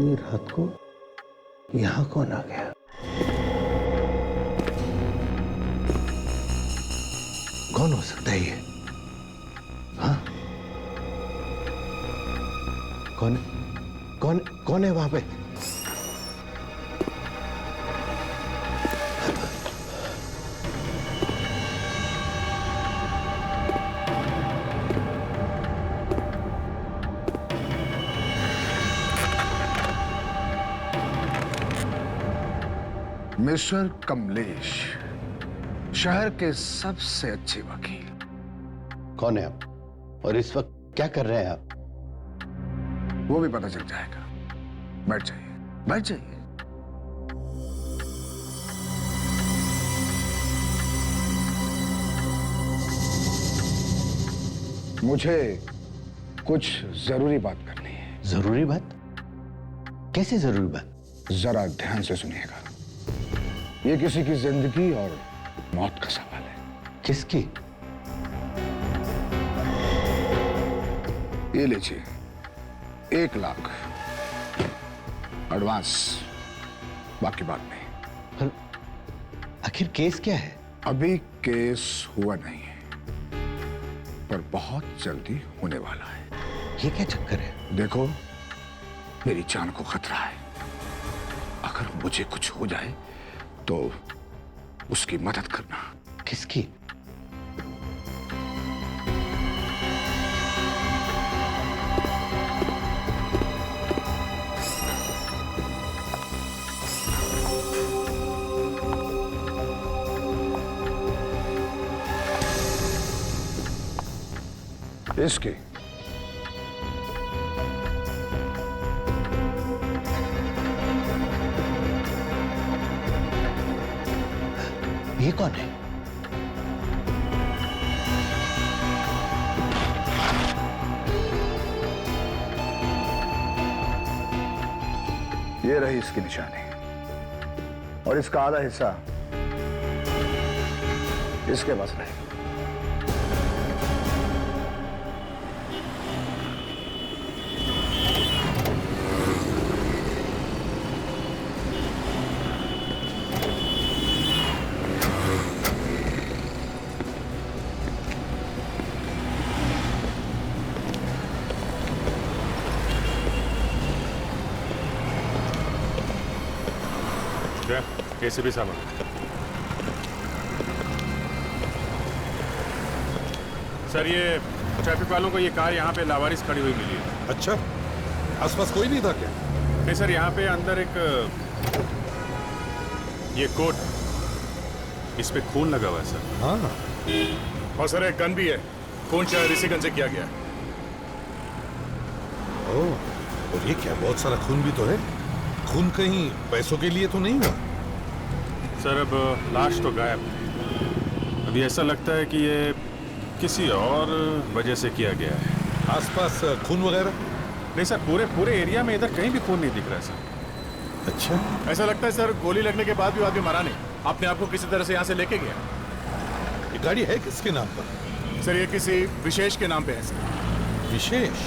इतनी रात को यहां कौन आ गया? कौन हो सकता है ये? हाँ, कौन कौन कौन है वहां पे? मिस्टर कमलेश, शहर के सबसे अच्छे वकील। कौन है आप और इस वक्त क्या कर रहे हैं आप? वो भी पता चल जाएगा। बैठ जाइए, बैठ जाइए। मुझे कुछ जरूरी बात करनी है। जरूरी बात? कैसी जरूरी बात? जरा ध्यान से सुनिएगा। ये किसी की जिंदगी और मौत का सवाल है। किसकी? ये लीजिए, 1 लाख एडवांस, बाकी बात नहीं। पर आखिर केस क्या है? अभी केस हुआ नहीं है, पर बहुत जल्दी होने वाला है। ये क्या चक्कर है? देखो, मेरी जान को खतरा है। अगर मुझे कुछ हो जाए तो उसकी मदद करना। किसकी? इसकी। ये कौन है? ये रही इसकी निशानी, और इसका आधा हिस्सा इसके पास रहेगा। कैसे भी सामान। सर, ये ट्रैफिक वालों को ये कार यहाँ पे लावारिस खड़ी हुई मिली है। अच्छा, आसपास कोई नहीं था क्या? नहीं सर, यहाँ पे अंदर एक ये कोट, इस पे खून लगा हुआ है सर। हाँ, और सर एक गन भी है, खून शायद इसी गन से किया गया। ओह, और ये क्या, बहुत सारा खून भी तो है। खून कहीं पैसों के लिए तो नहीं हुआ? सर अब लाश तो गायब है। अभी ऐसा लगता है कि ये किसी और वजह से किया गया है। आसपास खून वगैरह? नहीं सर, पूरे एरिया में इधर कहीं भी खून नहीं दिख रहा है सर। अच्छा, ऐसा लगता है सर गोली लगने के बाद भी आदमी मरा नहीं, अपने आप को किसी तरह से यहाँ से लेके गया। ये गाड़ी है किसके नाम पर? सर ये किसी विशेष के नाम पे है सर। विशेष?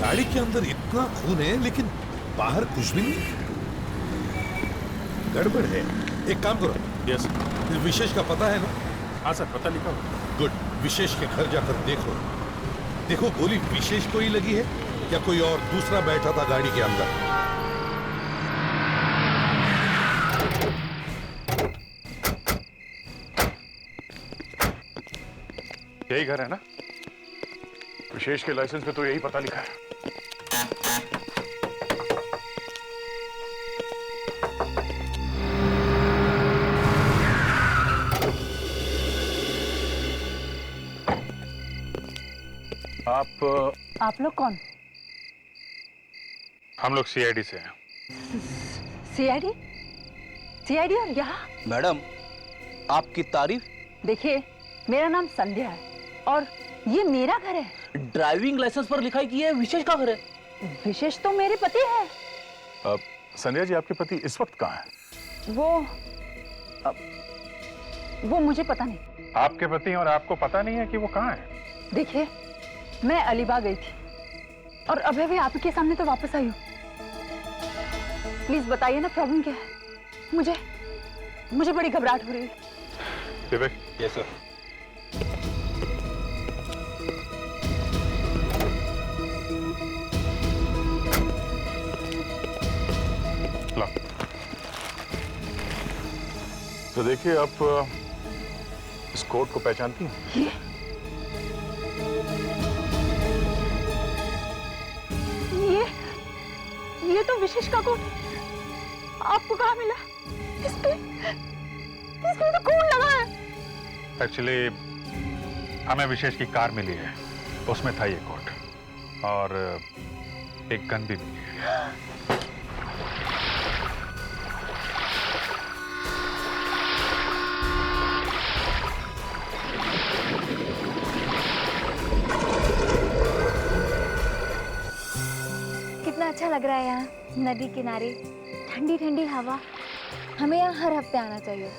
गाड़ी के अंदर इतना खून है लेकिन बाहर कुछ भी नहीं। गड़बड़ है। एक काम करो। यस। विशेष का पता है ना? हाँ सर, पता लिखा हुआ। गुड। विशेष के घर जाकर देखो, देखो गोली विशेष को ही लगी है या कोई और दूसरा बैठा था गाड़ी के अंदर। यही घर है ना? विशेष के लाइसेंस पे तो यही पता लिखा है। आप लोग कौन? हम लोग सीआईडी से हैं। सीआईडी? सीआईडी और यहाँ? मैडम, आपकी तारीफ। देखिए, मेरा नाम संध्या है और ये मेरा घर है। ड्राइविंग लाइसेंस पर लिखाई की है विशेष का घर है। विशेष तो मेरे पति है। संध्या जी, आपके पति इस वक्त कहाँ हैं? वो मुझे पता नहीं। आपके पति और आपको पता नहीं है कि वो कहाँ है? देखिए, मैं अलीबाग गई थी, और अभी अभी आप ही के सामने तो वापस आई हूँ। प्लीज बताइए ना प्रॉब्लम क्या है। मुझे बड़ी घबराहट हो रही है। विवेक, यस सर। ला। तो देखिए, आप इस कोट को पहचानती हैं? ये तो विशेष का कोट आपको कहाँ मिला? इसपे तो खून लगा है। एक्चुअली हमें विशेष की कार मिली है, उसमें था ये कोट और एक गन भी मिली है। कितना अच्छा लग रहा है यहाँ, नदी किनारे, ठंडी ठंडी हवा। हमें यहाँ हर हफ्ते आना चाहिए।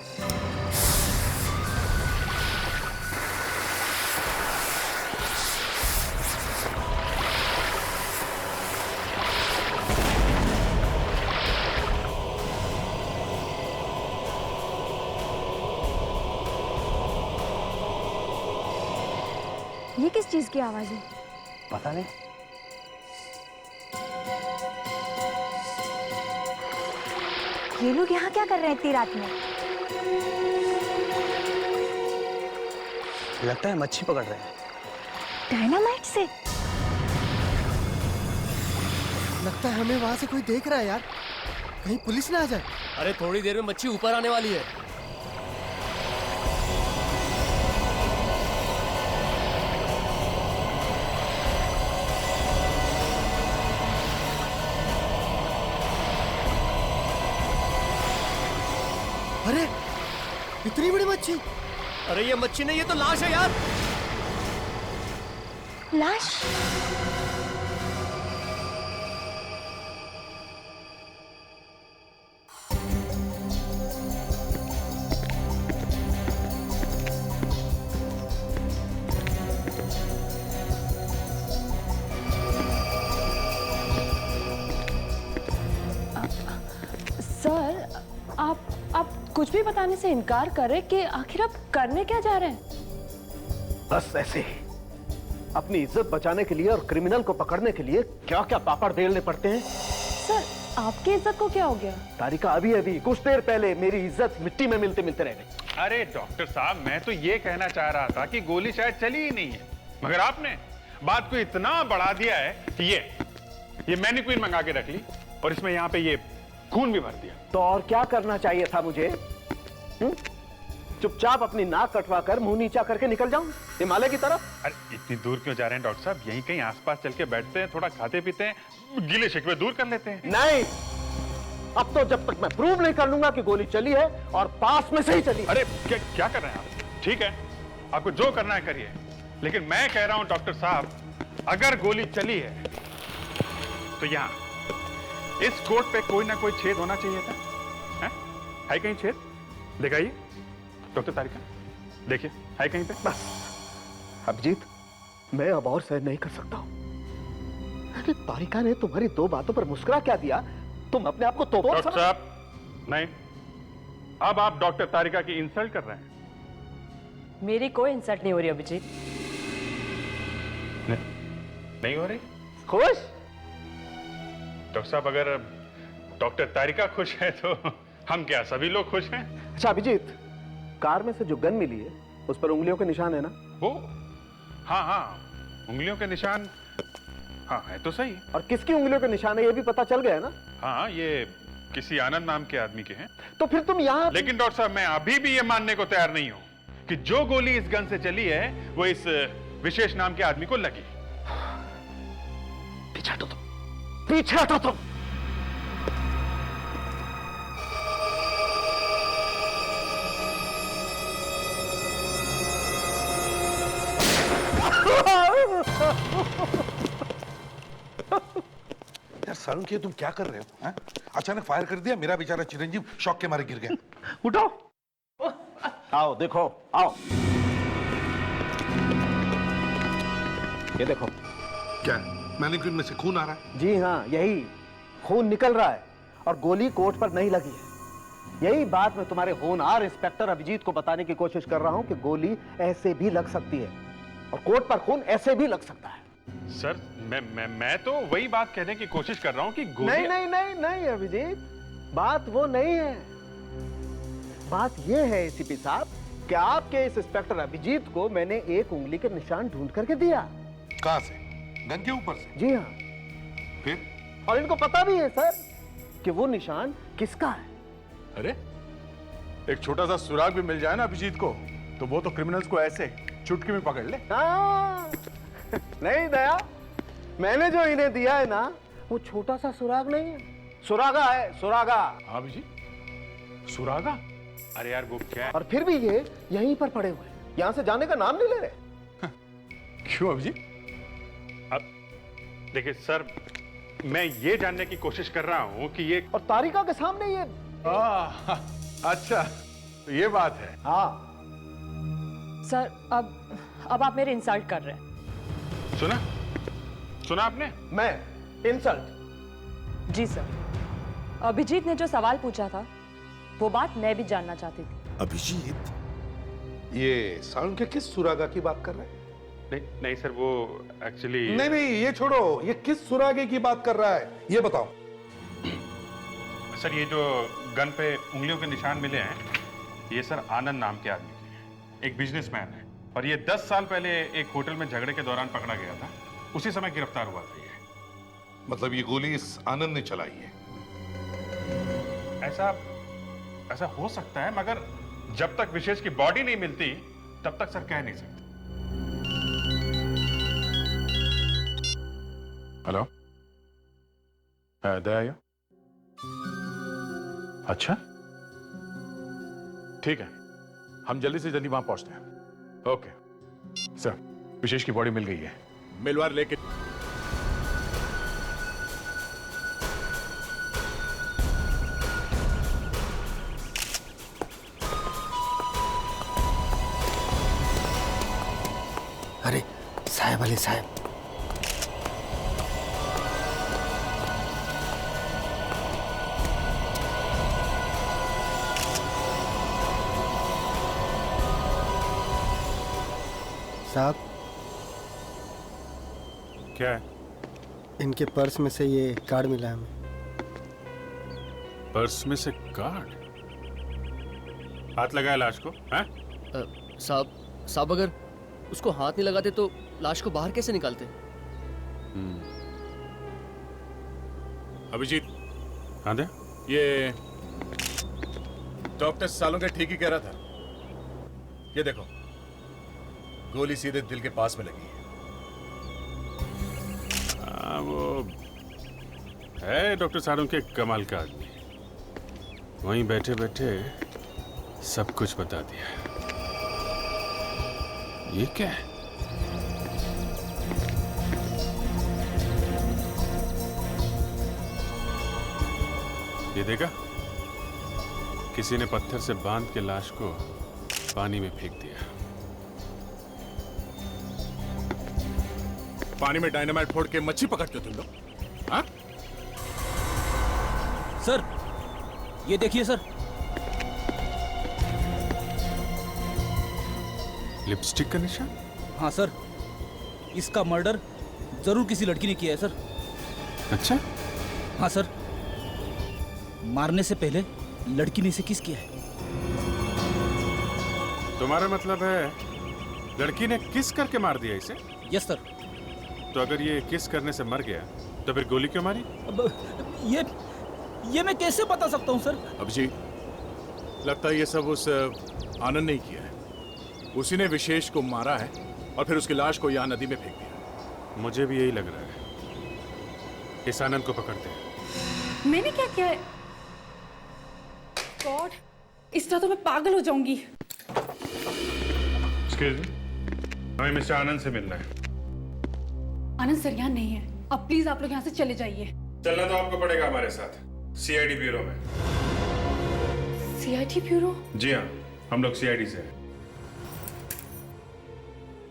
ये किस चीज की आवाज है? पता नहीं। ये लोग यहाँ क्या कर रहे हैं इतनी रात में? लगता है मच्छी पकड़ रहे हैं। डायनामाइट से? लगता है हमें वहां से कोई देख रहा है यार, कहीं पुलिस ना आ जाए। अरे थोड़ी देर में मच्छी ऊपर आने वाली है। अरे इतनी बड़ी मच्छी! अरे ये मच्छी नहीं, ये तो लाश है यार। लाश? सर, आप कुछ भी बताने से इनकार कर रहे कि आखिर आप करने क्या जा रहे हैं? बस ऐसे ही अपनी इज्जत बचाने के लिए और क्रिमिनल को पकड़ने के लिए क्या क्या पापड़ बेलने पड़ते हैं। सर, आपकी इज्जत को क्या हो गया? तारिका अभी कुछ देर पहले मेरी इज्जत मिट्टी में मिलते मिलते रह गई। अरे डॉक्टर साहब, मैं तो ये कहना चाह रहा था कि गोली शायद चली ही नहीं है, मगर आपने बात को इतना बढ़ा दिया है कि ये मैनिक्विन मंगा के रख ली और इसमें यहाँ पे ये खून भी भर दिया। तो और क्या करना चाहिए था मुझे? चुपचाप अपनी नाक कटवा कर मुंह नीचा करके निकल जाऊं हिमालय की तरफ। अरे इतनी दूर क्यों जा रहे हैं डॉक्टर साहब? यहीं कहीं आसपास चल के बैठते हैं, थोड़ा खाते पीते हैं, गिले शिकवे दूर कर लेते हैं। नहीं, अब तो जब तक मैं प्रूव नहीं कर लूंगा कि गोली चली है और पास में से ही चली। अरे क्या कर रहे हैं आप? ठीक है, आपको जो करना है करिए, लेकिन मैं कह रहा हूं डॉक्टर साहब, अगर गोली चली है तो यहाँ इस कोट पे कोई ना कोई छेद होना चाहिए था। है कहीं छेद? दिखाइए डॉक्टर तारिका, देखिए है कहीं पे? बस अभिजीत, मैं अब और सहन नहीं कर सकता हूं। अरे तारिका ने तुम्हारी दो बातों पर मुस्कुरा क्या दिया? तुम अपने आप को तो डॉक्टर साहब, नहीं, अब आप डॉक्टर तारिका की इंसल्ट कर रहे हैं। मेरी कोई इंसल्ट नहीं हो रही अभिजीत। नहीं हो रही? खुश? डॉक्टर साहब, अगर डॉक्टर तारिका खुश है तो हम क्या सभी लोग खुश हैं? अच्छा अभिजीत, कार में से जो गन मिली है उस पर उंगलियों के निशान है ना? वो हाँ, उंगलियों के निशान, हाँ है तो सही। और किसकी उंगलियों के निशान है ये भी पता चल गया है ना? हाँ, ये किसी आनंद नाम के आदमी के हैं। तो फिर तुम यहाँ। लेकिन डॉक्टर साहब, मैं अभी भी ये मानने को तैयार नहीं हूं कि जो गोली इस गन से चली है वो इस विशेष नाम के आदमी को लगी। पीछे हटो तुम, पीछे हटो तुम। यार सारुण के तुम क्या कर रहे हो? हैं? अचानक फायर कर दिया, मेरा बेचारा चिरंजीव शौक के मारे गिर गया। उठो, आओ देखो, आओ। ये देखो। क्या? मैनिक्विन में से खून आ रहा है। जी हाँ, यही खून निकल रहा है और गोली कोट पर नहीं लगी है। यही बात मैं तुम्हारे होनहार इंस्पेक्टर अभिजीत को बताने की कोशिश कर रहा हूं कि गोली ऐसे भी लग सकती है और कोट पर खून ऐसे भी लग सकता है। सर मैं तो वही बात कहने की कोशिश कर रहा हूं कि गोली... नहीं नहीं नहीं नहीं अभिजीत, बात वो नहीं है। बात ये है एसीपी साहब कि आपके इस इंस्पेक्टर अभिजीत को मैंने एक उंगली के निशान ढूंढ करके दिया। कहां से? गन के ऊपर से? जी हाँ। फिर? और इनको पता भी है सर कि वो निशान किसका है। अरे एक छोटा सा सुराग भी मिल जाए ना अभिजीत को तो वो तो क्रिमिनल्स को ऐसे चुटकी में पकड़ ले। हाँ। नहीं दया, मैंने जो इन्हें दिया है ना वो छोटा सा सुराग नहीं है, सुरागा है, सुरागा। हाँ अभिजीत, सुरागा? अरे यार वो क्या है? और फिर भी ये यहीं पर पड़े हुए हैं, यहां से जाने का नाम नहीं ले रहे। क्यों अभिजीत? अब देखिए सर, मैं ये जानने की कोशिश कर रहा हूं कि ये... और तारिका के सामने ये... अच्छा तो ये बात है। हाँ सर अब आप मेरे इंसल्ट कर रहे हैं। सुना आपने? मैं इंसल्ट? जी सर, अभिजीत ने जो सवाल पूछा था वो बात मैं भी जानना चाहती थी। अभिजीत, ये साउंड के किस सुरागा की बात कर रहे हैं? नहीं सर, वो एक्चुअली... नहीं ये छोड़ो, ये किस सुरागे की बात कर रहा है ये बताओ। सर ये जो गन पे उंगलियों के निशान मिले हैं ये सर आनंद नाम के आदमी के हैं, एक बिजनेसमैन है और ये 10 साल पहले एक होटल में झगड़े के दौरान पकड़ा गया था, उसी समय गिरफ्तार हुआ था ये। मतलब ये गोली इस आनंद ने चलाई है? ऐसा हो सकता है, मगर जब तक विशेष की बॉडी नहीं मिलती तब तक सर कह नहीं सकते। हेलो, दया? अच्छा ठीक है, हम जल्दी से जल्दी वहां पहुंचते हैं। ओके सर, विशेष की बॉडी मिल गई है, मिलवार लेके... अरे साहब, अली साहब, साहब क्या है? इनके पर्स में से ये कार्ड मिला है हमें। पर्स में से कार्ड? हाथ लगाया लाश को? हैं? साहब अगर उसको हाथ नहीं लगाते तो लाश को बाहर कैसे निकालते? अभिजीत, हाँ दे, ये डॉक्टर सालों के ठीक ही कह रहा था। ये देखो, गोली सीधे दिल के पास में लगी है। वो है डॉक्टर सालों के कमाल का आदमी, वहीं बैठे बैठे सब कुछ बता दिया। ये क्या है? ये देखा, किसी ने पत्थर से बांध के लाश को पानी में फेंक दिया। पानी में डायनामाइट फोड़ के मच्छी पकड़ते हो तुम लोग? हाँ? सर ये देखिए सर, लिपस्टिक का निशान? हाँ सर, इसका मर्डर जरूर किसी लड़की ने किया है सर। अच्छा? हाँ सर, मारने से पहले लड़की ने इसे किस किया है। तुम्हारा मतलब है लड़की ने किस करके मार दिया इसे? Yes sir. तो अगर ये किस करने से मर गया तो फिर गोली क्यों मारी? अब ये मैं कैसे बता सकता हूँ सर? अभिजीत, लगता है ये सब उस आनंद ने ही किया है। उसी ने विशेष को मारा है और फिर उसकी लाश को यहाँ नदी में फेंक दिया। मुझे भी यही लग रहा है। इस आनंद को पकड़ते हैं। मैंने क्या किया है? गॉड, इस तरह तो मैं पागल हो जाऊंगी। एक्सक्यूज मी, हमें मिस्टर आनंद से मिलना है। आनंद सर यहाँ नहीं है, अब प्लीज आप लोग यहाँ से चले जाइए। चलना तो आपको पड़ेगा हमारे साथ, सीआईडी ब्यूरो में। CID bureau? जी हाँ, हम लोग सीआईडी से हैं।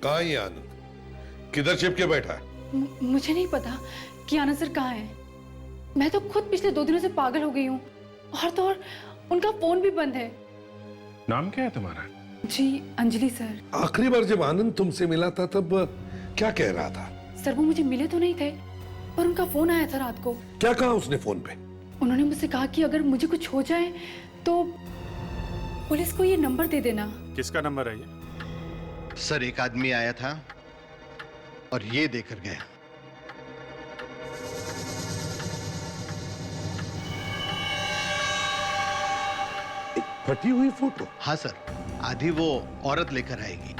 कहाँ ये आनंद? किधर छिप के बैठा है? मुझे नहीं पता कि आनंद सर कहाँ हैं। मैं तो खुद पिछले 2 दिनों से पागल हो गई हूँ, और तो और उनका फोन भी बंद है। नाम क्या है तुम्हारा? जी अंजलि सर। आखिरी बार जब आनंद तुमसे मिला था तब क्या कह रहा था? सर वो मुझे मिले तो नहीं थे, पर उनका फोन आया था रात को। क्या कहा उसने फोन पे? उन्होंने मुझसे कहा कि अगर मुझे कुछ हो जाए तो पुलिस को ये नंबर दे देना। किसका नंबर है ये? सर एक आदमी आया था और ये देकर गया। फटी हुई फोटो? हाँ सर, आधी वो औरत लेकर आएगी।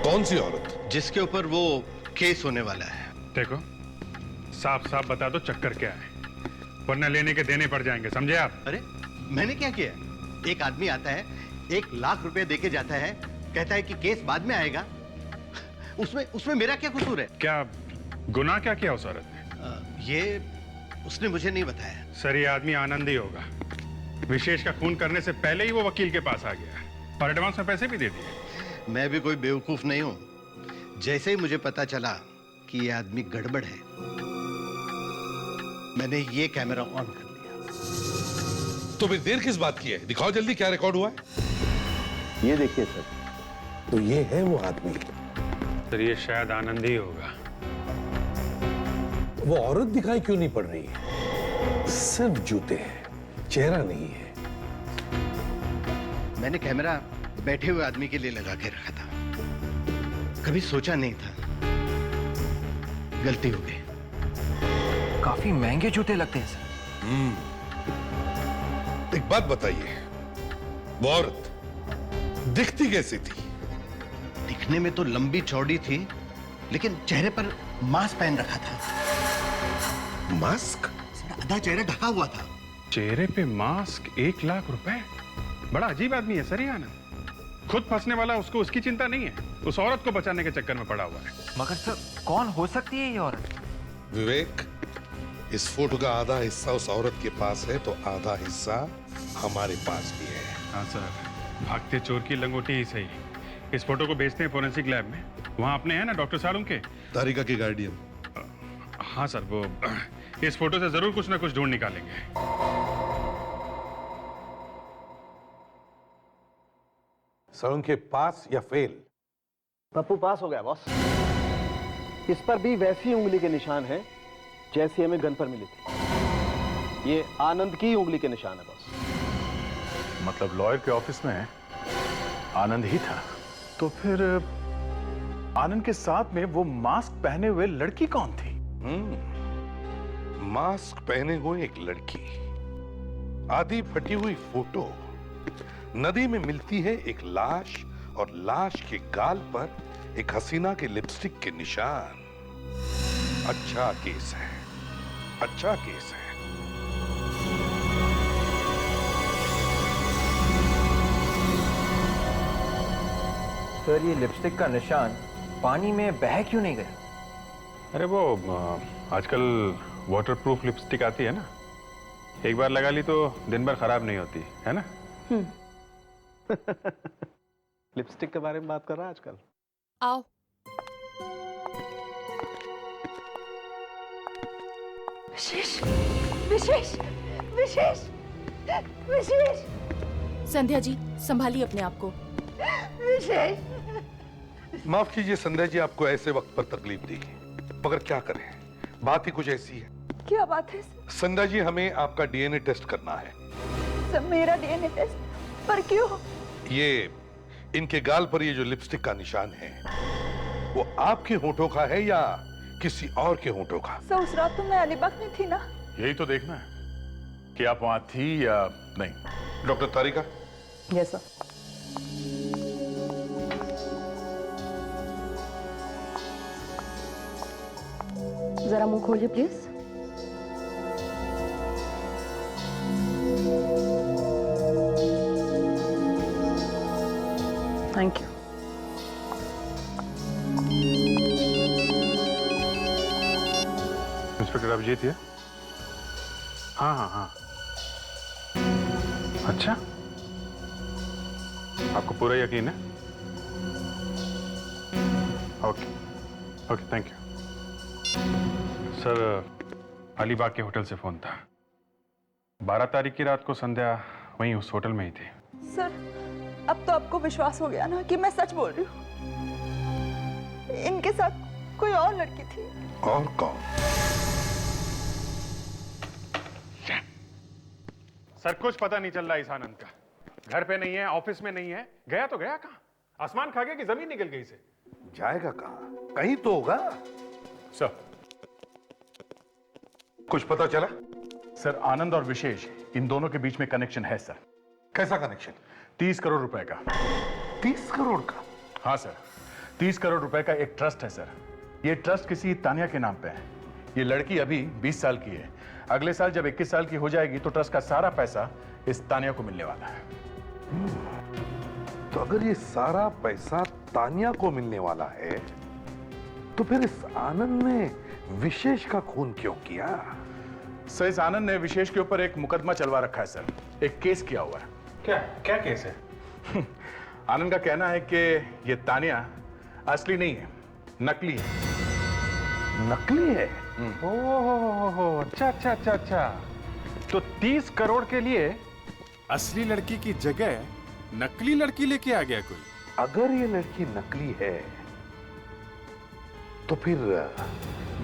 कौन सी औरत? जिसके ऊपर वो केस होने वाला है। देखो, साफ साफ बता दो चक्कर क्या है, वरना लेने के देने पड़ जाएंगे, समझे आप? अरे मैंने क्या किया? एक आदमी आता है, 1 लाख रुपए देके जाता है, कहता है कि केस बाद में आएगा। उसमें मेरा क्या कसूर है? क्या गुनाह क्या किया उस औरत ने? ये उसने मुझे नहीं बताया। सर ये आदमी आनंद ही होगा। विशेष का खून करने से पहले ही वो वकील के पास आ गया और एडवांस में पैसे भी दे दिए। मैं भी कोई बेवकूफ नहीं हूं। जैसे ही मुझे पता चला कि ये आदमी गड़बड़ है, मैंने ये कैमरा ऑन कर लिया। तो फिर देर किस बात की है? दिखाओ जल्दी क्या रिकॉर्ड हुआ है। ये देखिए सर। तो ये है वो आदमी। सर ये शायद आनंद ही होगा। वो औरत दिखाई क्यों नहीं पड़ रही है? सिर्फ जूते हैं, चेहरा नहीं है। मैंने कैमरा बैठे हुए आदमी के लिए लगा के रखा था, कभी सोचा नहीं था। गलती हो गई। काफी महंगे जूते लगते हैं सर। एक बात बताइए, वो औरत दिखती कैसी थी? दिखने में तो लंबी चौड़ी थी, लेकिन चेहरे पर मास्क पहन रखा था। मास्क? आधा चेहरा ढका हुआ था। चेहरे पे मास्क, 1 लाख रुपए? बड़ा अजीब आदमी है सर ये आनंद। खुद फंसने वाला, उसको उसकी चिंता नहीं है, उस औरत को बचाने के चक्कर में पड़ा हुआ है। मगर सर कौन हो सकती है ये औरत? विवेक, इस फोटो का आधा हिस्सा उस औरत के पास है तो आधा हिस्सा हमारे पास भी है। हाँ सर, भागते चोर की लंगोटी ही सही। इस फोटो को भेजते हैं फोरेंसिक लैब में। वहाँ अपने हैं ना डॉक्टर साड़ू के? तारिका के गार्डियन। हाँ सर, वो इस फोटो से जरूर कुछ ना कुछ ढूंढ निकालेंगे। साड़ू के पास या फेल? पप्पू पास हो गया बॉस। इस पर भी वैसी उंगली के निशान हैं जैसी हमें गन पर मिली थी। ये आनंद की उंगली के निशान है बॉस। मतलब लॉयर के ऑफिस में आनंद ही था? तो फिर आनंद के साथ में वो मास्क पहने हुए लड़की कौन थी? मास्क पहने हुए एक लड़की, आधी फटी हुई फोटो, नदी में मिलती है एक लाश और लाश के गाल पर एक हसीना के लिपस्टिक के निशान। अच्छा केस है, अच्छा केस है। सर ये लिपस्टिक का निशान पानी में बह क्यों नहीं गया? अरे वो आजकल वाटरप्रूफ लिपस्टिक आती है ना, एक बार लगा ली तो दिन भर खराब नहीं होती है ना। लिपस्टिक के बारे में बात कर रहा है आजकल। आओ। विशेष विशेष विशेष विशेष। संध्या जी संभालिए अपने आप को। विशेष। माफ कीजिए संध्या जी, आपको ऐसे वक्त पर तकलीफ दी, मगर क्या करें, बात ही कुछ ऐसी है। क्या बात है सर? संध्या जी, हमें आपका डीएनए टेस्ट करना है। सर मेरा डीएनए टेस्ट? पर क्यों? ये इनके गाल पर ये जो लिपस्टिक का निशान है वो आपके होठों का है या किसी और के होठों का? सर उस रात तो मैं अलीबाग में थी ना। यही तो देखना है कि आप वहां थी या नहीं। डॉक्टर तारिका। Yes sir. जरा मुंह खोलिए please. Thank you. Inspector Abhijeet है? हाँ हाँ हाँ। अच्छा, आपको पूरा यकीन है? Okay okay, thank you. Sir, Alibag के होटल से फोन था। 12 तारीख की रात को संध्या वहीं उस होटल में ही थी। सर, अब तो आपको विश्वास हो गया ना कि मैं सच बोल रही हूँ। इनके साथ कोई और लड़की थी। और कौन? सर, कुछ पता नहीं चल रहा इस आनंद का। घर पे नहीं है, ऑफिस में नहीं है, गया तो गया कहाँ? आसमान खा गया कि जमीन निकल गई से? जाएगा कहाँ? कहीं तो होगा। सर, कुछ पता चला? सर, आनंद और विशेष, इन दोनों के बीच में कनेक्शन है सर। कैसा कनेक्शन? 30 करोड़ रुपए का। 30 करोड़ का? हाँ सर, 30 करोड़ रुपए का एक ट्रस्ट है सर। ये ट्रस्ट किसी तानिया के नाम पे है। ये लड़की अभी 20 साल की है। अगले साल जब 21 साल की हो जाएगी तो ट्रस्ट का सारा पैसा इस तानिया को मिलने वाला है। तो अगर ये सारा पैसा तानिया को मिलने वाला है, तो फिर इस आनंद ने विशेष का खून क्यों किया? सर, इस आनंद ने विशेष के ऊपर एक मुकदमा चलवा रखा है सर। एक केस किया हुआ है। क्या क्या केस है? आनंद का कहना है कि ये तानिया असली नहीं है, नकली है। नकली है? ओह, अच्छा अच्छा अच्छा अच्छा। तो 30 करोड़ के लिए असली लड़की की जगह नकली लड़की लेके आ गया कोई। अगर ये लड़की नकली है, तो फिर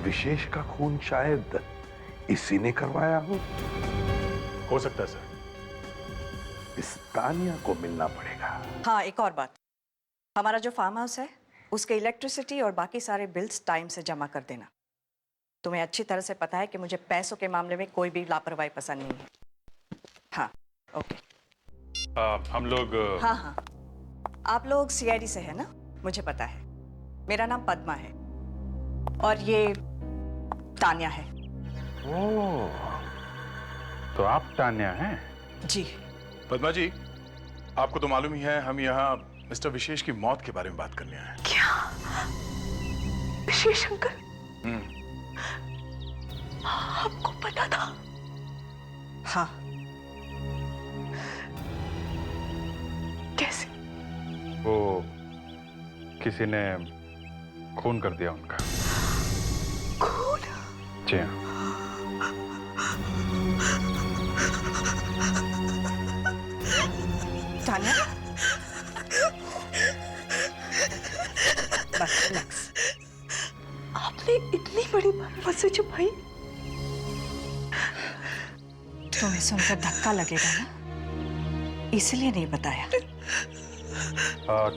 विशेष का खून शायद इसी ने करवाया हो सकता है सर। इस तानिया को मिलना पड़ेगा। हाँ, एक और बात, हमारा जो फार्म हाउस है उसके इलेक्ट्रिसिटी और बाकी सारे बिल्स टाइम से जमा कर देना। तुम्हें अच्छी तरह से पता है कि मुझे पैसों के मामले में कोई भी लापरवाही पसंद नहीं है। हाँ, ओके। हम लोग हाँ हाँ, आप लोग CID से है ना? मुझे पता है। मेरा नाम पद्मा है और ये तानिया है। ओह, तो आप तानिया हैं? जी। पद्मा जी, आपको तो मालूम ही है, हम यहाँ मिस्टर विशेष की मौत के बारे में बात करने आए हैं। क्या? विशेष अंकल? आपको पता था? हाँ। कैसे? वो किसी ने खून कर दिया उनका। खून? जी हाँ। तानिया? बस रिलैक्स। आपने इतनी बड़ी बात मुझसे छुपाई? तुम्हें सुनकर धक्का लगेगा ना, इसलिए नहीं बताया।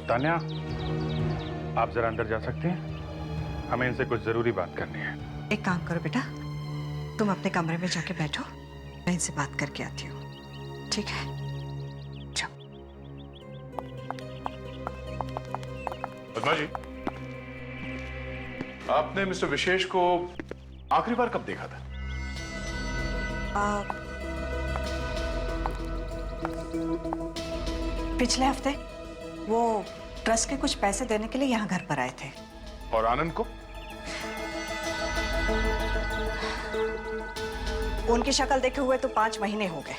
तानिया, आप जरा अंदर जा सकती हैं? हमें इनसे कुछ जरूरी बात करनी है। एक काम करो बेटा, तुम अपने कमरे में जाके बैठो, मैं इनसे बात करके आती हूँ। ठीक है? जाओ। पद्मा जी, आपने मिस्टर विशेष को आखिरी बार कब देखा था? पिछले हफ्ते वो ट्रस्ट के कुछ पैसे देने के लिए यहाँ घर पर आए थे। और आनंद को? उनकी शक्ल देखे हुए तो 5 महीने हो गए।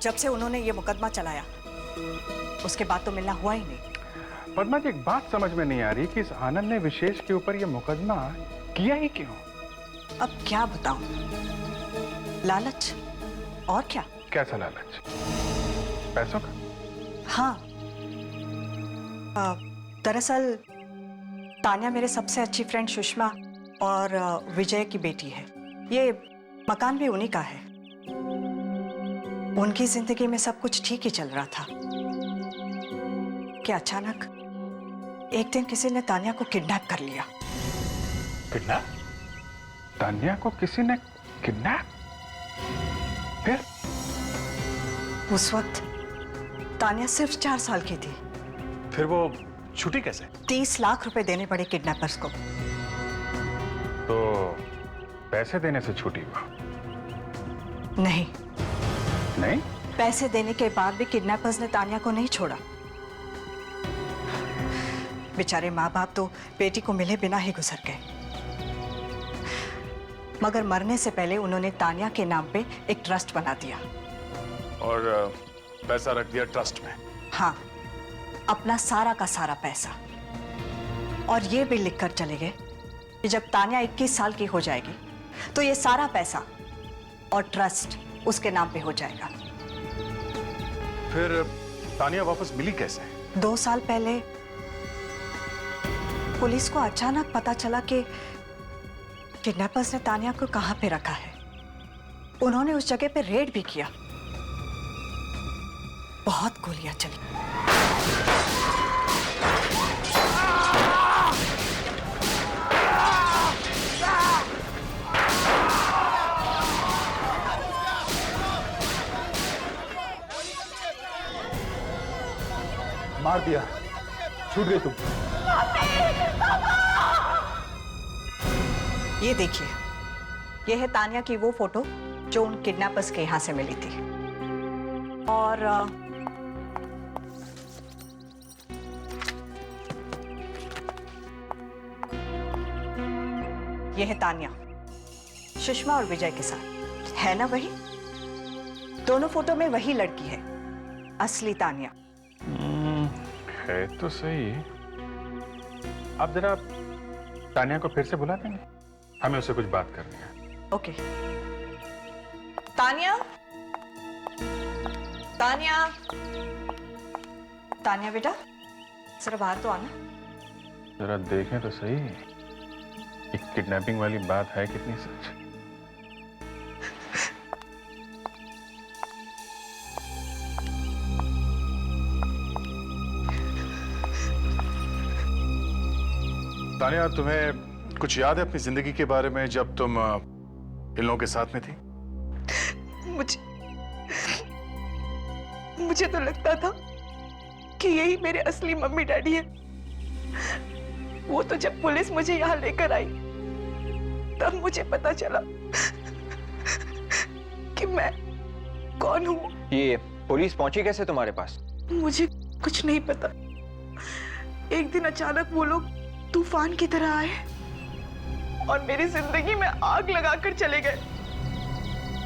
जब से उन्होंने ये मुकदमा चलाया, उसके बाद तो मिलना हुआ ही नहीं। पद्मा जी, एक बात समझ में नहीं आ रही कि इस आनंद ने विशेष के ऊपर ये मुकदमा किया ही क्यों? अब क्या बताऊं? लालच, और क्या? कैसा लालच? पैसों का? हाँ। दरअसल तानिया मेरे सबसे अच्छी फ्रेंड सुषमा और विजय की बेटी है। ये मकान भी उन्हीं का है। उनकी जिंदगी में सब कुछ ठीक ही चल रहा था कि अचानक एक दिन किसी ने तानिया को किडनैप कर लिया। किडनैप? तानिया को किसी ने किडनैप? फिर? उस वक्त तानिया सिर्फ 4 साल की थी। फिर वो छुट्टी कैसे? 30 लाख रुपए देने पड़े किडनैपर्स को। तो पैसे देने से छूटी हुआ? नहीं। नहीं? पैसे देने के बाद भी किडनैपर्स ने तानिया को नहीं छोड़ा। बेचारे माँ बाप तो बेटी को मिले बिना ही गुजर गए। मगर मरने से पहले उन्होंने तानिया के नाम पे एक ट्रस्ट बना दिया। और पैसा रख दिया ट्रस्ट में? हाँ, अपना सारा का सारा पैसा। और ये भी लिखकर चले गए कि जब तान्या 21 साल की हो जाएगी तो ये सारा पैसा और ट्रस्ट उसके नाम पे हो जाएगा। फिर तानिया वापस मिली कैसे? 2 साल पहले पुलिस को अचानक पता चला कि किडनैपर्स ने तानिया को कहां पे रखा है। उन्होंने उस जगह पे रेड भी किया। बहुत गोलियां चली। मार दिया, छूट गई तुम। ये देखिए, ये है तान्या की वो फोटो जो उन किडनैपर्स के यहां से मिली थी। और ये है तान्या सुषमा और विजय के साथ, है ना वही? दोनों फोटो में वही लड़की है, असली तान्या। है तो सही। आप जरा तानिया को फिर से बुला देंगे, हमें उससे कुछ बात करनी है। ओके। तान्या, तान्या, तान्या बेटा, जरा बाहर तो आना। जरा देखें तो सही, एक किडनैपिंग वाली बात है कितनी सच। तानिया, तुम्हें कुछ याद है अपनी जिंदगी के बारे में जब तुम इन लोगों के साथ में थी? मुझे तो लगता था कि यही मेरे असली मम्मी डैडी है। वो तो जब पुलिस मुझे यहाँ लेकर आई तब मुझे पता चला कि मैं कौन हूँ। ये पुलिस पहुंची कैसे तुम्हारे पास? मुझे कुछ नहीं पता। एक दिन अचानक वो लोग तूफान की तरह आए और मेरी जिंदगी में आग लगाकर चले गए।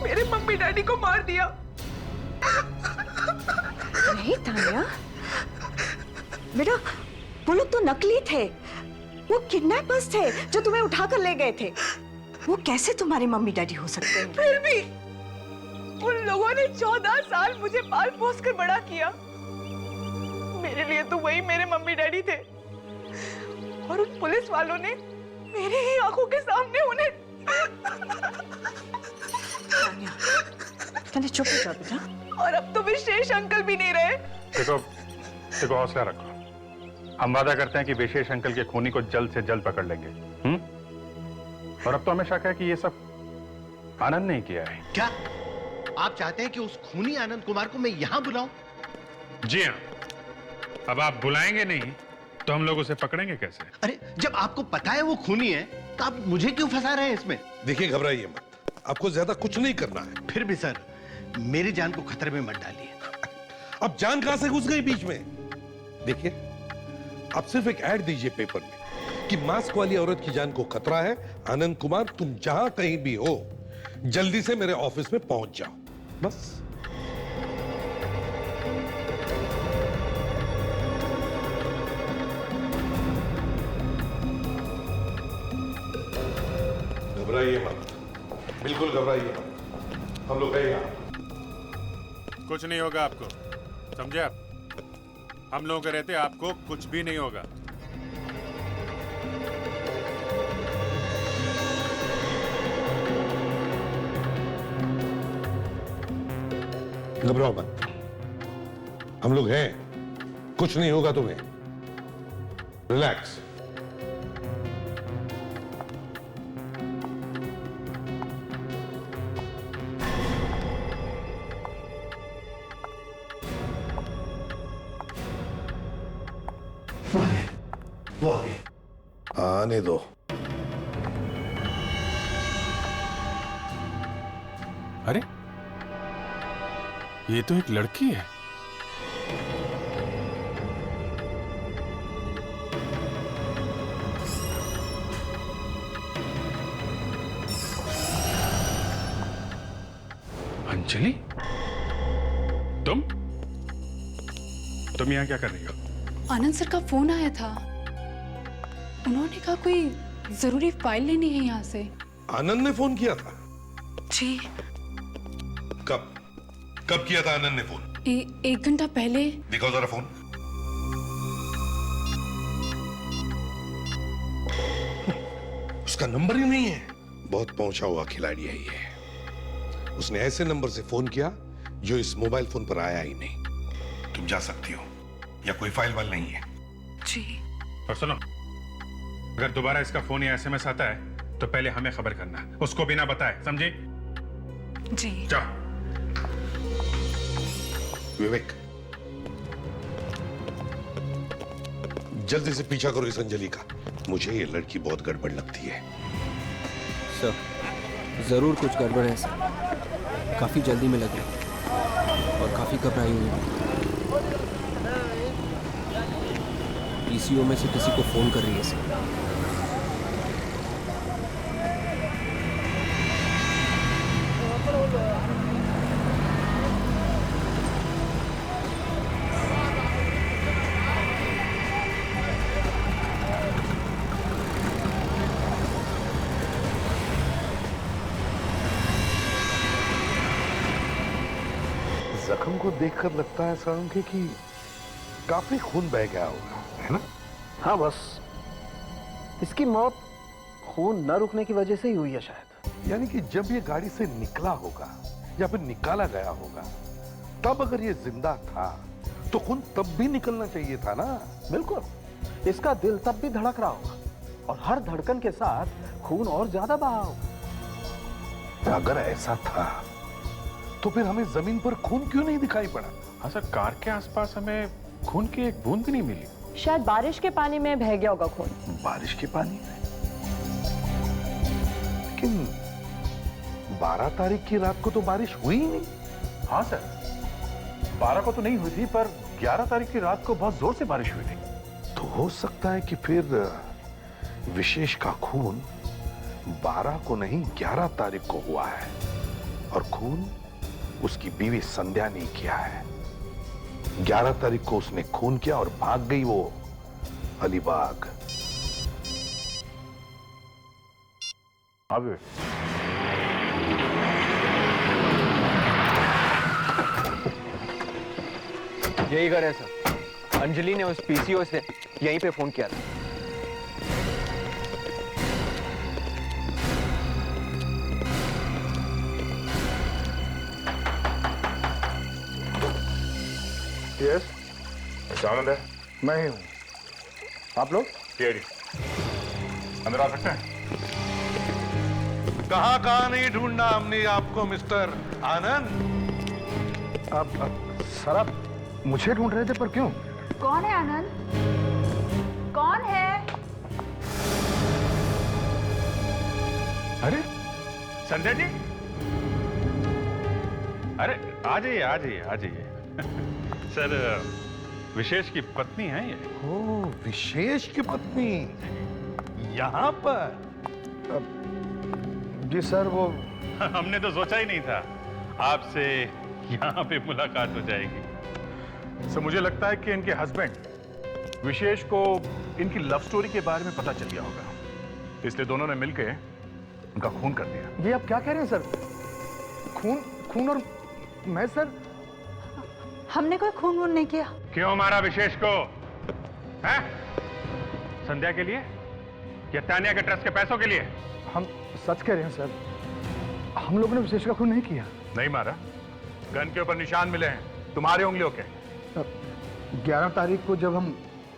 मेरे मम्मी डैडी को मार दिया। नहीं तान्या, बेटा, वो लोग तो नकली थे। वो किडनैपर्स थे जो तुम्हें उठाकर ले गए थे। वो कैसे तुम्हारे मम्मी डैडी हो सकते हैं? फिर भी उन लोगों ने 14 साल मुझे पाल पोस कर बड़ा किया। मेरे लिए तो वही मेरे मम्मी डैडी थे। और उन पुलिस वालों ने मेरी ही आंखों के सामने उन्हें। तान्या, चुप हो जाओ बेटा। और अब तो विशेष अंकल भी नहीं रहे। देखो हौसला रखो। हम वादा करते हैं कि विशेष अंकल के खूनी को जल्द से जल्द पकड़ लेंगे। और अब तो हमें शक है कि ये सब आनंद ने किया है। क्या आप चाहते हैं कि उस खूनी आनंद कुमार को मैं यहां बुलाऊं? जी हाँ। अब आप बुलाएंगे नहीं तो हम लोग उसे पकड़ेंगे कैसे? अरे, जब आपको पता है वो खूनी है तो आप मुझे क्यों फंसा रहे हैं इसमें? देखिए, घबराइए मत, आपको ज्यादा कुछ नहीं करना है। फिर भी सर, मेरी जान को खतरे में मत डालिए। अब जान कहां से घुस गई बीच में? देखिए, आप सिर्फ एक ऐड दीजिए पेपर में कि मास्क वाली औरत की जान को खतरा है। आनंद कुमार, तुम जहां कहीं भी हो जल्दी से मेरे ऑफिस में पहुंच जाओ, बस। घबराइए मत, बिल्कुल घबराइए मत, हम लोग हैं यहाँ। कुछ नहीं होगा आपको, समझे आप? हम लोगों के रहते आपको कुछ भी नहीं होगा। घबराओ मत, हम लोग हैं, कुछ नहीं होगा तुम्हें। रिलैक्स। वो आ गए। आने दो। अरे, ये तो एक लड़की है। अंजलि, तुम यहाँ क्या कर रही हो? आनंद सर का फोन आया था। उन्होंने कहा कोई जरूरी फाइल लेनी है यहाँ से। आनंद ने फोन किया था? जी। कब कब किया था आनंद ने फोन? 1 घंटा पहले। दिखाओ जरा फोन। उसका नंबर ही नहीं है। बहुत पहुंचा हुआ खिलाड़ी है ये। उसने ऐसे नंबर से फोन किया जो इस मोबाइल फोन पर आया ही नहीं। तुम जा सकती हो, या कोई फाइल वाल नहीं है। जी। और सुनो, अगर दोबारा इसका फोन या एसएमएस आता है तो पहले हमें खबर करना, उसको बिना बताए, समझे? जी। जाओ। विवेक, जल्दी से पीछा करो इस अंजलि का। मुझे ये लड़की बहुत गड़बड़ लगती है। सर, जरूर कुछ गड़बड़ है सर। काफी जल्दी में लग रही और काफी घबराई हुई है। पीसीओ में से किसी को फोन कर रही है सर। जख्म को देखकर लगता है सारंगी कि काफी खून बह गया होगा, है ना? हाँ, बस इसकी मौत खून न रुकने की वजह से ही हुई है शायद। यानी कि जब ये गाड़ी से निकला होगा या फिर निकाला गया होगा, तब अगर ये जिंदा था तो खून तब भी निकलना चाहिए था ना? बिल्कुल, इसका दिल तब भी धड़क रहा होगा और हर धड़कन के साथ खून और ज्यादा बहा होगा। अगर ऐसा था तो फिर हमें जमीन पर खून क्यों नहीं दिखाई पड़ा? हाँ सर, कार के आसपास हमें खून की एक बूंद भी नहीं मिली। शायद बारिश के पानी में बह गया होगा खून। बारिश के पानी में? लेकिन 12 तारीख की रात को तो बारिश हुई ही नहीं। हाँ सर, 12 को तो नहीं हुई थी, पर 11 तारीख की रात को बहुत जोर से बारिश हुई थी। तो हो सकता है कि फिर विशेष का खून 12 को नहीं 11 तारीख को हुआ है, और खून उसकी बीवी संध्या ने किया है। 11 तारीख को उसने खून किया और भाग गई वो अलीबाग। अब यही घर है सर। अंजलि ने उस पीसीओ से यहीं पे फोन किया था। यस, आनंद है। मैं ही हूं। आप लोग? अंदर आ सकते हैं? कहां नहीं ढूंढना हमने आपको मिस्टर आनंद। अब सर, आप मुझे ढूंढ रहे थे, पर क्यों? कौन है आनंद? कौन है? अरे संध्या जी, अरे आ जाइए आ जाइए आ जाइए। सर, विशेष की पत्नी है ये। ओ, विशेष की पत्नी यहाँ पर? जी सर, वो हमने तो सोचा ही नहीं था आपसे यहाँ पे मुलाकात हो जाएगी। सर, मुझे लगता है कि इनके हस्बैंड विशेष को इनकी लव स्टोरी के बारे में पता चल गया होगा, इसलिए दोनों ने मिलके उनका खून कर दिया। ये आप क्या कह रहे हैं सर? खून और मैं? सर, हमने कोई खून वून नहीं किया। क्यों मारा विशेष को? हैं? संध्या के लिए या तानिया के ट्रस्ट के पैसों के लिए? हम सच कह रहे हैं सर, हम लोगों ने विशेष का खून नहीं किया। नहीं मारा। गन के ऊपर निशान मिले हैं तुम्हारी उंगलियों के। 11 तारीख को जब हम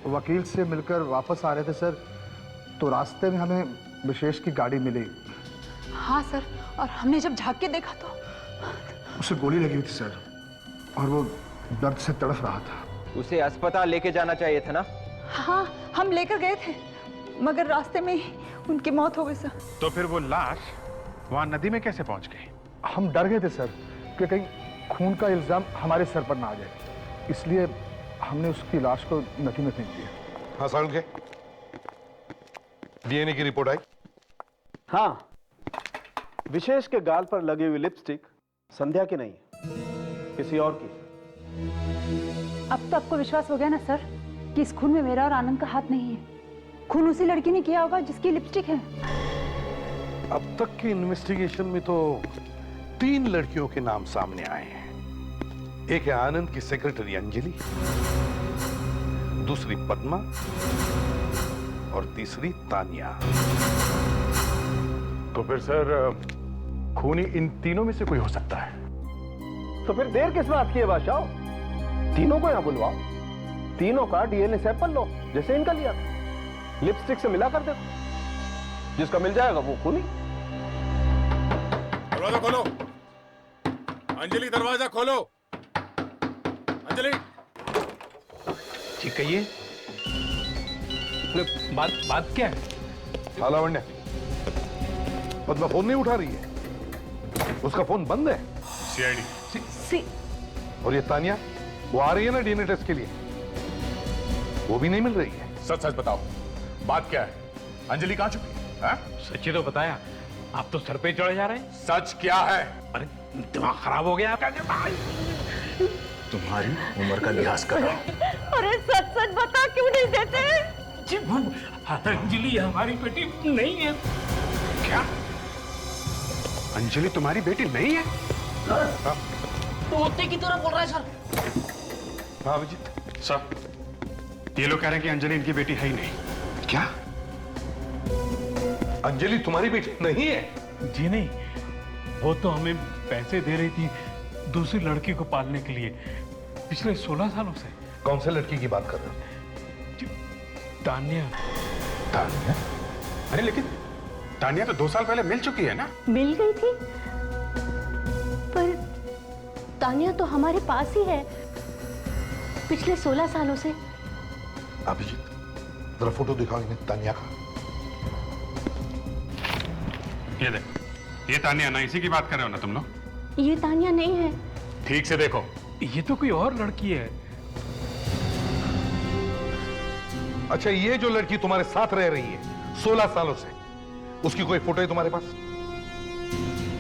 वकील से मिलकर वापस आ रहे थे सर, तो रास्ते में हमें विशेष की गाड़ी मिली। हाँ सर, और हमने जब झांक के देखा तो उसे गोली लगी हुई थी सर, और वो दर्द से तड़फ रहा था। उसे अस्पताल लेके जाना चाहिए था ना? हाँ, हम लेकर गए थे, मगर रास्ते में ही उनकी मौत हो गई सर। तो फिर वो लाश वहां नदी में कैसे पहुंच गई? हम डर गए थे सर कि कहीं खून का इल्जाम हमारे सर पर ना आ जाए, इसलिए हमने उसकी लाश को नदी में फेंक दिया। हाँ सारंगे, डीएनए की रिपोर्ट आई? हाँ, विशेष के गाल पर लगी हुई लिपस्टिक संध्या की नहीं, किसी और की। अब तो आपको विश्वास हो गया ना सर कि इस खून में मेरा और आनंद का हाथ नहीं है? खून उसी लड़की ने किया होगा जिसकी लिपस्टिक है। अब तक के इन्वेस्टिगेशन में तो 3 लड़कियों के नाम सामने आए हैं। एक है आनंद की सेक्रेटरी अंजलि, दूसरी पद्मा और तीसरी तानिया। तो फिर सर खूनी इन तीनों में से कोई हो सकता है। तो फिर देर किस बात की है बादशाह? तीनों को यहां बुलवाओ, तीनों का डीएनए सैंपल लो जैसे इनका लिया था, लिपस्टिक से मिला कर देखो, जिसका मिल जाएगा वो खूनी। दरवाजा खोलो, अंजलि दरवाजा खोलो। अंजलि जी कहिए। बात क्या है? हाँ लावण्य, पद्मा फोन नहीं उठा रही है, उसका फोन बंद है। सीआईडी। और ये तानिया, वो आ रही है ना डीएनए टेस्ट के लिए, वो भी नहीं मिल रही है। सच सच बताओ, बात क्या है? अंजलि कहां छुपी है? सच्ची तो बताया, आप तो सर पे चढ़े जा रहे हैं। सच क्या है? अरे दिमाग खराब हो गया आपका। तुम्हारी उम्र का लिहाज कर रहा हूं। अरे सच सच बता, क्यों नहीं देते? अंजलि हमारी बेटी नहीं है। क्या अंजलि तुम्हारी बेटी नहीं है? तोते की तरह बोल रहा है सर। हाँ अभिजीत। सर ये लोग कह रहे हैं कि अंजलि इनकी बेटी है ही नहीं। क्या अंजलि तुम्हारी बेटी नहीं है? जी नहीं, वो तो हमें पैसे दे रही थी दूसरी लड़की को पालने के लिए पिछले 16 सालों से। कौन से लड़की की बात कर रहे हो? तानिया। तानिया? अरे लेकिन तानिया तो 2 साल पहले मिल चुकी है ना? मिल गई थी, पर तानिया तो हमारे पास ही है पिछले 16 सालों से। अभिजीत जरा फोटो दिखाओ इन्हें तानिया का। ये देखो, ये तानिया ना, इसी की बात कर रहे हो ना तुम लोग? ये तानिया नहीं है। ठीक से देखो, ये तो कोई और लड़की है। अच्छा, ये जो लड़की तुम्हारे साथ रह रही है 16 सालों से, उसकी कोई फोटो है तुम्हारे पास?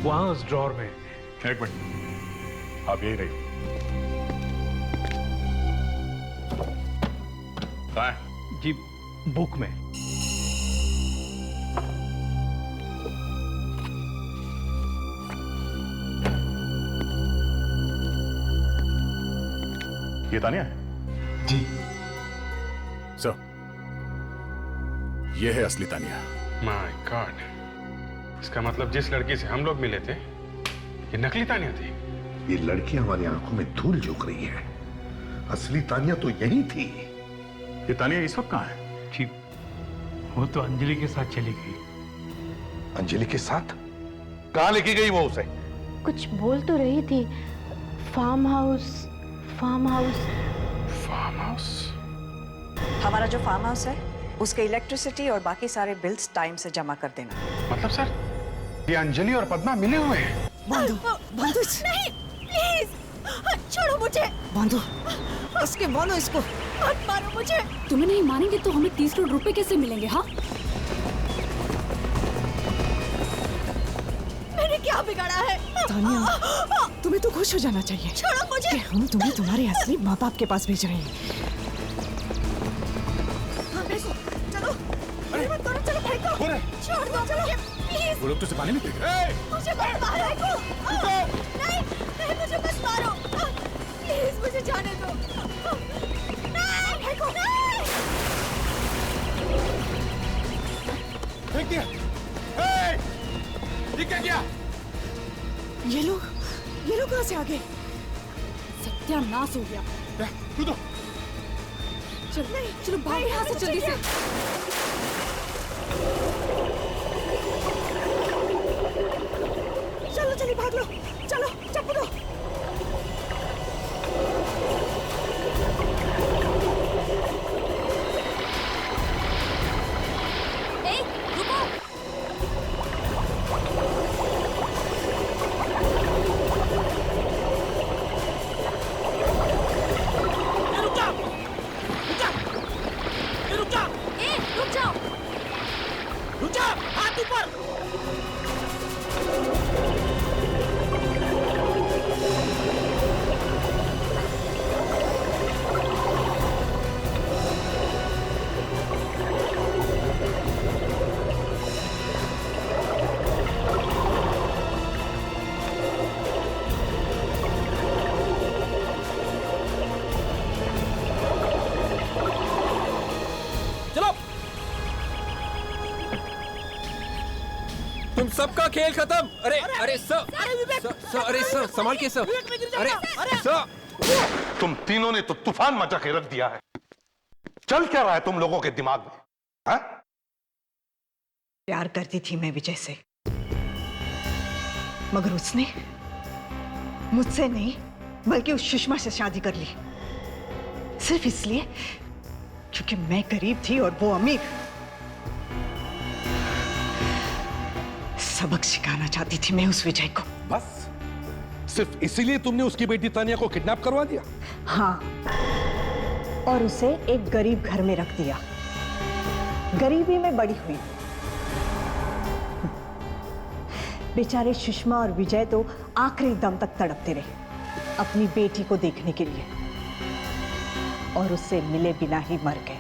वहां उस ड्रॉर में। एक मिनट, आप यही रही। कहाँ है? जी बुक में। ये तानिया है? जी सर, ये है असली तानिया। माय गॉड, इसका मतलब जिस लड़की से हम लोग मिले थे ये नकली तानिया थी। ये लड़की हमारी आंखों में धूल झोंक रही है, असली तानिया तो यही थी। ये तानिया इस वक्त कहाँ है? जी वो तो अंजलि के साथ चली गई। अंजलि के साथ? कहाँ लेके गई वो उसे? कुछ बोल तो रही थी, farmhouse. Farmhouse. Farmhouse? हमारा जो फार्म हाउस है उसके इलेक्ट्रिसिटी और बाकी सारे बिल्स टाइम से जमा कर देना। मतलब सर ये अंजलि और पद्मा मिले हुए हैं? बांधो बांधो। नहीं प्लीज छोड़ो मुझे। बांधो इसके, बांधो इसको, मत मारो मुझे। तुम्हें नहीं मानेंगे तो हमें 30 करोड़ रुपए कैसे मिलेंगे? हाँ, मैंने क्या बिगाड़ा है? तानिया, तुम्हें तो खुश हो जाना चाहिए। छोड़ो मुझे। कि हम तुम्हें तुम्हारे असली माँ बाप के पास भेज रहे हैं। चलो, अरे मत करो, चलो फेंको। छोड़ दो मुझे प्लीज। वो लोग तो पानी में फेंक रहे हैं। मुझे मत मारो। नहीं, नहीं मुझे मत मारो प्लीज, मुझे जाने दो। नहीं, फेंको। फेंक दिया। ये क्या किया? ये लोग कहाँ से आ गए? सत्यानाश हो गया। कूदो। चलो भागो यहाँ से जल्दी से। चलो जल्दी भाग लो, चलो चप्पू दो। सबका खेल खत्म। अरे अरे सर, अरे सर संभाल के सर। अरे सर, तुम तीनों ने तो तूफान मचा के रख दिया है। चल क्या रहा है तुम लोगों के दिमाग में? हाँ? प्यार करती थी मैं विजय से, मगर उसने मुझसे नहीं बल्कि उस सुषमा से शादी कर ली, सिर्फ इसलिए क्योंकि मैं गरीब थी और वो अमीर। सबक सिखाना चाहती थी मैं उस विजय को। बस सिर्फ इसीलिए तुमने उसकी बेटी तानिया को किडनैप करवा दिया? हाँ, और उसे एक गरीब घर में रख दिया। गरीबी में बड़ी हुई। बेचारे सुषमा और विजय तो आखिरी दम तक तड़पते रहे अपनी बेटी को देखने के लिए, और उससे मिले बिना ही मर गए।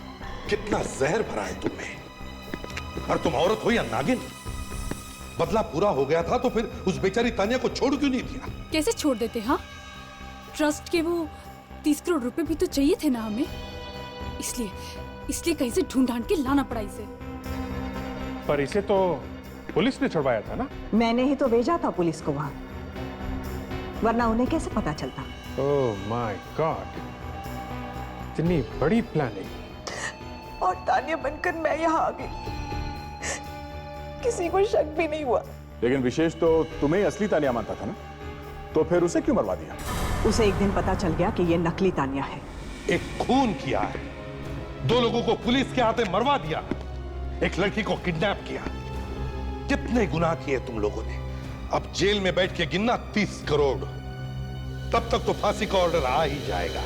कितना जहर भरा है तुमने। और तुम औरत हो या नागिन? बदला पूरा हो गया था तो फिर उस बेचारी तानिया को छोड़ क्यों नहीं दिया? कैसे छोड़ देते? हाँ, ट्रस्ट के वो 30 करोड़ रुपए भी तो चाहिए थे ना हमें, इसलिए कहीं से ढूंढ ढांड के लाना पड़ा इसे। पर इसे तो पुलिस ने छुड़वाया था ना? मैंने ही तो भेजा था पुलिस को वहां, वरना उन्हें कैसे पता चलता? ओह माय गॉड, इतनी बड़ी प्लानिंग। और तानिया बनकर मैं यहाँ आ गई, किसी को शक भी नहीं हुआ। लेकिन विशेष तो तुम्हें असली तानिया मानता था ना, तो फिर उसे क्यों मरवा दिया? उसे एक दिन पता चल गया कि ये नकली तानिया है। एक खून किया है, 2 लोगों को पुलिस के हाथे मरवा दिया, एक लड़की को किडनैप किया। कितने गुनाह किए तुम लोगों ने। अब जेल में बैठ के गिनना 30 करोड़, तब तक तो फांसी का ऑर्डर आ ही जाएगा।